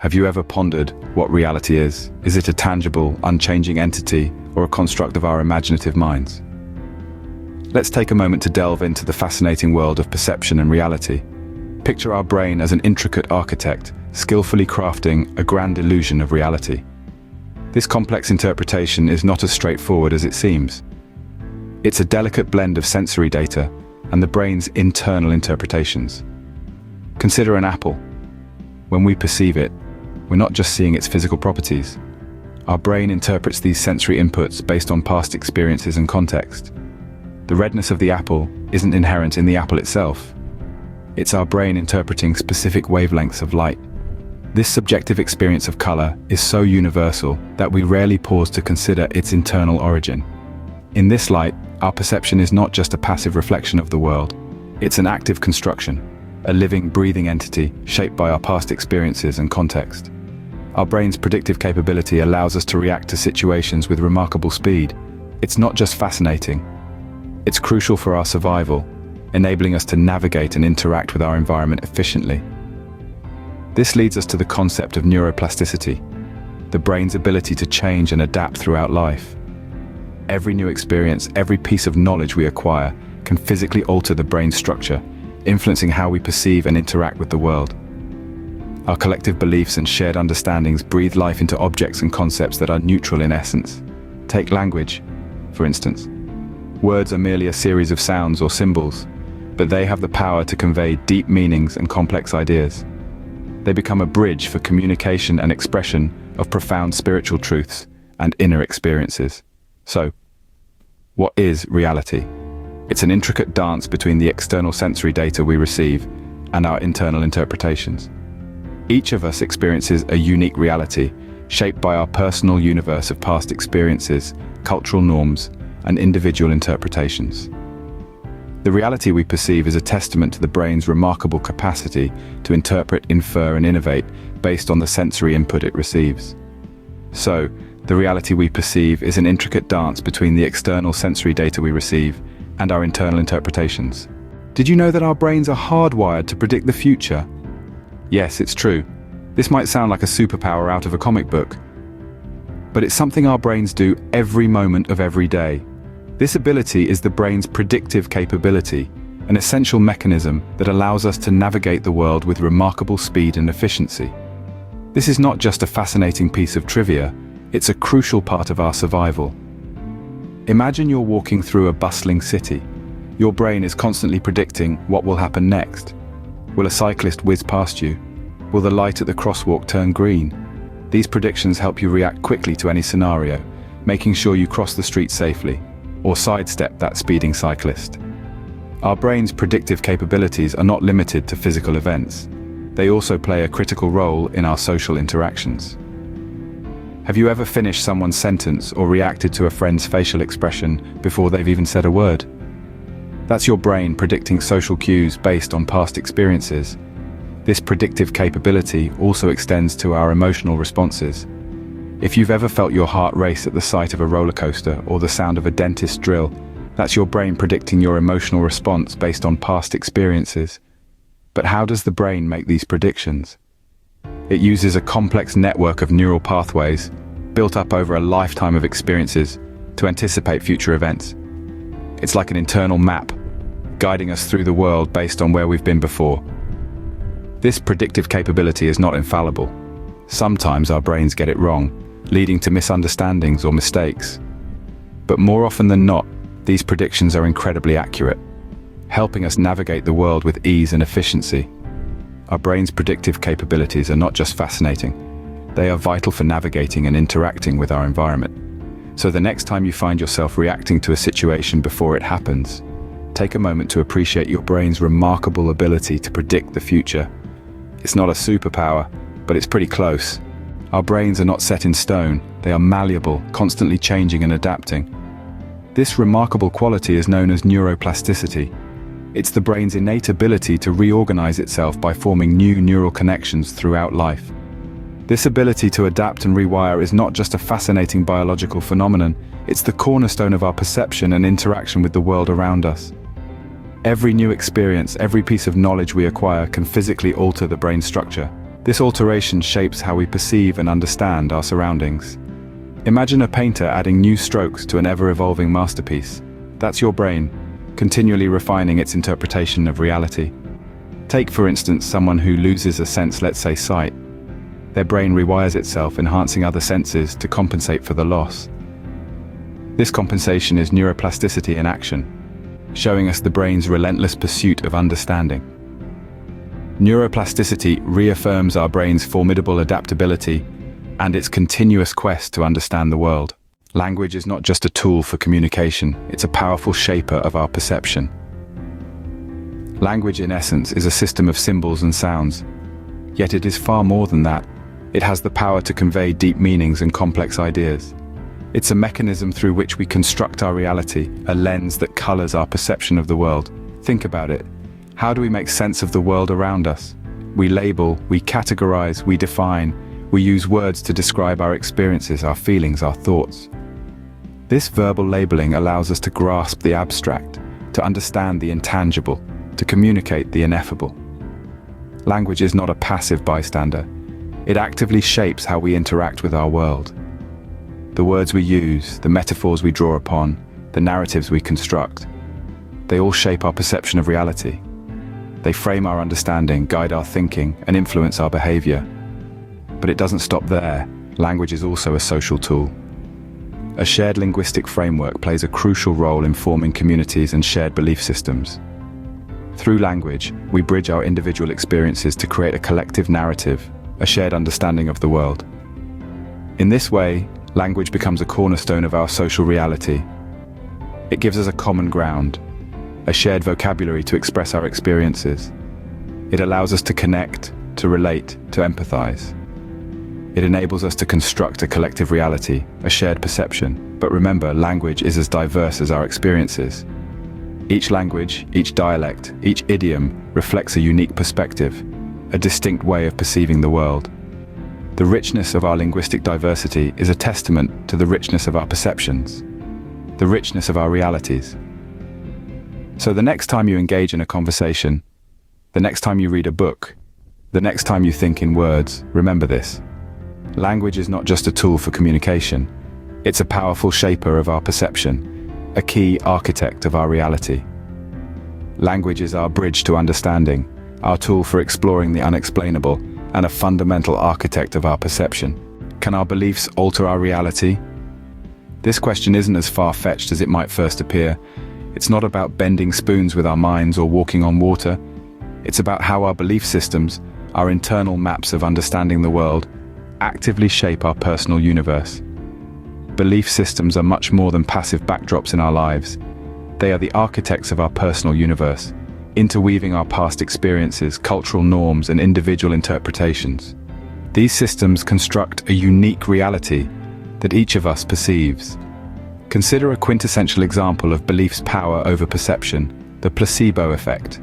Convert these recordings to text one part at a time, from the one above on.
Have you ever pondered what reality is? Is it a tangible, unchanging entity, or a construct of our imaginative minds? Let's take a moment to delve into the fascinating world of perception and reality. Picture our brain as an intricate architect, skillfully crafting a grand illusion of reality. This complex interpretation is not as straightforward as it seems. It's a delicate blend of sensory data and the brain's internal interpretations. Consider an apple. When we perceive it, we're not just seeing its physical properties. Our brain interprets these sensory inputs based on past experiences and context. The redness of the apple isn't inherent in the apple itself. It's our brain interpreting specific wavelengths of light. This subjective experience of color is so universal that we rarely pause to consider its internal origin. In this light, our perception is not just a passive reflection of the world. It's an active construction, a living, breathing entity shaped by our past experiences and context. Our brain's predictive capability allows us to react to situations with remarkable speed. It's not just fascinating. It's crucial for our survival, enabling us to navigate and interact with our environment efficiently. This leads us to the concept of neuroplasticity, the brain's ability to change and adapt throughout life. Every new experience, every piece of knowledge we acquire can physically alter the brain's structure, influencing how we perceive and interact with the world. Our collective beliefs and shared understandings breathe life into objects and concepts that are neutral in essence. Take language, for instance. Words are merely a series of sounds or symbols, but they have the power to convey deep meanings and complex ideas. They become a bridge for communication and expression of profound spiritual truths and inner experiences. So, what is reality? It's an intricate dance between the external sensory data we receive and our internal interpretations. Each of us experiences a unique reality, shaped by our personal universe of past experiences, cultural norms, and individual interpretations. The reality we perceive is a testament to the brain's remarkable capacity to interpret, infer, and innovate based on the sensory input it receives. So, the reality we perceive is an intricate dance between the external sensory data we receive and our internal interpretations. Did you know that our brains are hardwired to predict the future? Yes, it's true. This might sound like a superpower out of a comic book, but it's something our brains do every moment of every day. This ability is the brain's predictive capability, an essential mechanism that allows us to navigate the world with remarkable speed and efficiency. This is not just a fascinating piece of trivia, it's a crucial part of our survival. Imagine you're walking through a bustling city. Your brain is constantly predicting what will happen next. Will a cyclist whiz past you? Will the light at the crosswalk turn green? These predictions help you react quickly to any scenario, making sure you cross the street safely, or sidestep that speeding cyclist. Our brain's predictive capabilities are not limited to physical events. They also play a critical role in our social interactions. Have you ever finished someone's sentence or reacted to a friend's facial expression before they've even said a word? That's your brain predicting social cues based on past experiences. This predictive capability also extends to our emotional responses. If you've ever felt your heart race at the sight of a roller coaster or the sound of a dentist drill, that's your brain predicting your emotional response based on past experiences. But how does the brain make these predictions? It uses a complex network of neural pathways built up over a lifetime of experiences to anticipate future events. It's like an internal map, guiding us through the world based on where we've been before. This predictive capability is not infallible. Sometimes our brains get it wrong, leading to misunderstandings or mistakes. But more often than not, these predictions are incredibly accurate, helping us navigate the world with ease and efficiency. Our brain's predictive capabilities are not just fascinating, they are vital for navigating and interacting with our environment. So the next time you find yourself reacting to a situation before it happens, take a moment to appreciate your brain's remarkable ability to predict the future. It's not a superpower, but it's pretty close. Our brains are not set in stone, they are malleable, constantly changing and adapting. This remarkable quality is known as neuroplasticity. It's the brain's innate ability to reorganize itself by forming new neural connections throughout life. This ability to adapt and rewire is not just a fascinating biological phenomenon, it's the cornerstone of our perception and interaction with the world around us. Every new experience, every piece of knowledge we acquire can physically alter the brain structure, This alteration shapes how we perceive and understand our surroundings. Imagine a painter adding new strokes to an ever-evolving masterpiece. That's your brain, continually refining its interpretation of reality. Take, for instance, someone who loses a sense, let's say sight. Their brain rewires itself, enhancing other senses to compensate for the loss. This compensation is neuroplasticity in action, showing us the brain's relentless pursuit of understanding. Neuroplasticity reaffirms our brain's formidable adaptability and its continuous quest to understand the world. Language is not just a tool for communication, it's a powerful shaper of our perception. Language, in essence, is a system of symbols and sounds. Yet it is far more than that. It has the power to convey deep meanings and complex ideas. It's a mechanism through which we construct our reality, a lens that colors our perception of the world. Think about it. How do we make sense of the world around us? We label, we categorize, we define. We use words to describe our experiences, our feelings, our thoughts. This verbal labeling allows us to grasp the abstract, to understand the intangible, to communicate the ineffable. Language is not a passive bystander. It actively shapes how we interact with our world. The words we use, the metaphors we draw upon, the narratives we construct, they all shape our perception of reality. They frame our understanding, guide our thinking, and influence our behavior. But it doesn't stop there. Language is also a social tool. A shared linguistic framework plays a crucial role in forming communities and shared belief systems. Through language, we bridge our individual experiences to create a collective narrative, a shared understanding of the world. In this way, language becomes a cornerstone of our social reality. It gives us a common ground, a shared vocabulary to express our experiences. It allows us to connect, to relate, to empathize. It enables us to construct a collective reality, a shared perception. But remember, language is as diverse as our experiences. Each language, each dialect, each idiom reflects a unique perspective, a distinct way of perceiving the world. The richness of our linguistic diversity is a testament to the richness of our perceptions, the richness of our realities. So the next time you engage in a conversation, the next time you read a book, the next time you think in words, remember this. Language is not just a tool for communication. It's a powerful shaper of our perception, a key architect of our reality. Language is our bridge to understanding, our tool for exploring the unexplainable, and a fundamental architect of our perception. Can our beliefs alter our reality? This question isn't as far-fetched as it might first appear. It's not about bending spoons with our minds or walking on water. It's about how our belief systems, our internal maps of understanding the world, actively shape our personal universe. Belief systems are much more than passive backdrops in our lives. They are the architects of our personal universe, interweaving our past experiences, cultural norms, and individual interpretations. These systems construct a unique reality that each of us perceives. Consider a quintessential example of belief's power over perception, the placebo effect.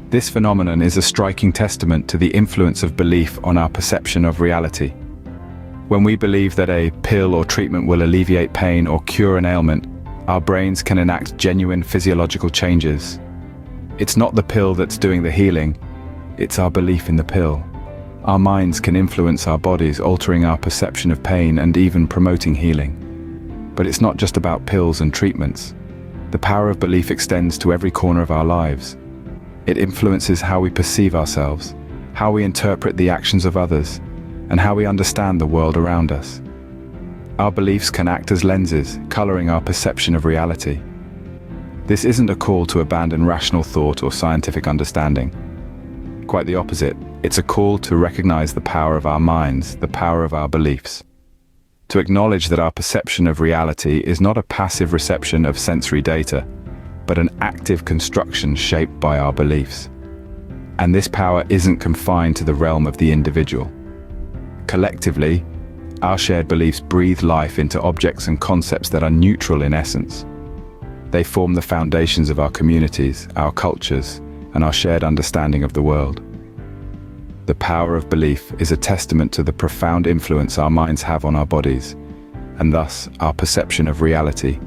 This phenomenon is a striking testament to the influence of belief on our perception of reality. When we believe that a pill or treatment will alleviate pain or cure an ailment, our brains can enact genuine physiological changes. It's not the pill that's doing the healing, it's our belief in the pill. Our minds can influence our bodies, altering our perception of pain and even promoting healing. But it's not just about pills and treatments. The power of belief extends to every corner of our lives. It influences how we perceive ourselves, how we interpret the actions of others, and how we understand the world around us. Our beliefs can act as lenses, coloring our perception of reality. This isn't a call to abandon rational thought or scientific understanding. Quite the opposite, it's a call to recognize the power of our minds, the power of our beliefs. To acknowledge that our perception of reality is not a passive reception of sensory data, but an active construction shaped by our beliefs. And this power isn't confined to the realm of the individual. Collectively, our shared beliefs breathe life into objects and concepts that are neutral in essence. They form the foundations of our communities, our cultures, and our shared understanding of the world. The power of belief is a testament to the profound influence our minds have on our bodies, and thus our perception of reality.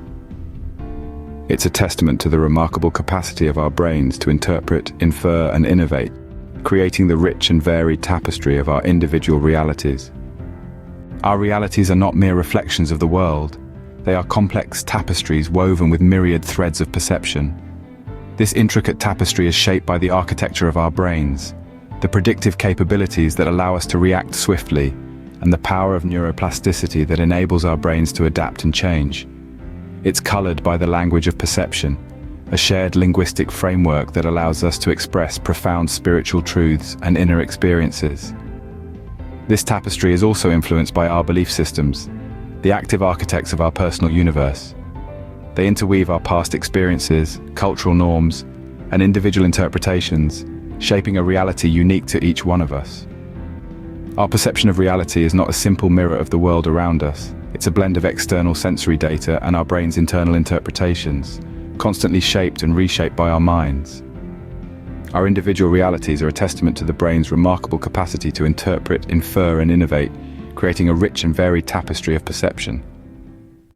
It's a testament to the remarkable capacity of our brains to interpret, infer, and innovate, creating the rich and varied tapestry of our individual realities. Our realities are not mere reflections of the world. They are complex tapestries woven with myriad threads of perception. This intricate tapestry is shaped by the architecture of our brains, the predictive capabilities that allow us to react swiftly, and the power of neuroplasticity that enables our brains to adapt and change. It's colored by the language of perception, a shared linguistic framework that allows us to express profound spiritual truths and inner experiences. This tapestry is also influenced by our belief systems, the active architects of our personal universe. They interweave our past experiences, cultural norms, and individual interpretations, shaping a reality unique to each one of us. Our perception of reality is not a simple mirror of the world around us. It's a blend of external sensory data and our brain's internal interpretations, constantly shaped and reshaped by our minds. Our individual realities are a testament to the brain's remarkable capacity to interpret, infer, and innovate, creating a rich and varied tapestry of perception.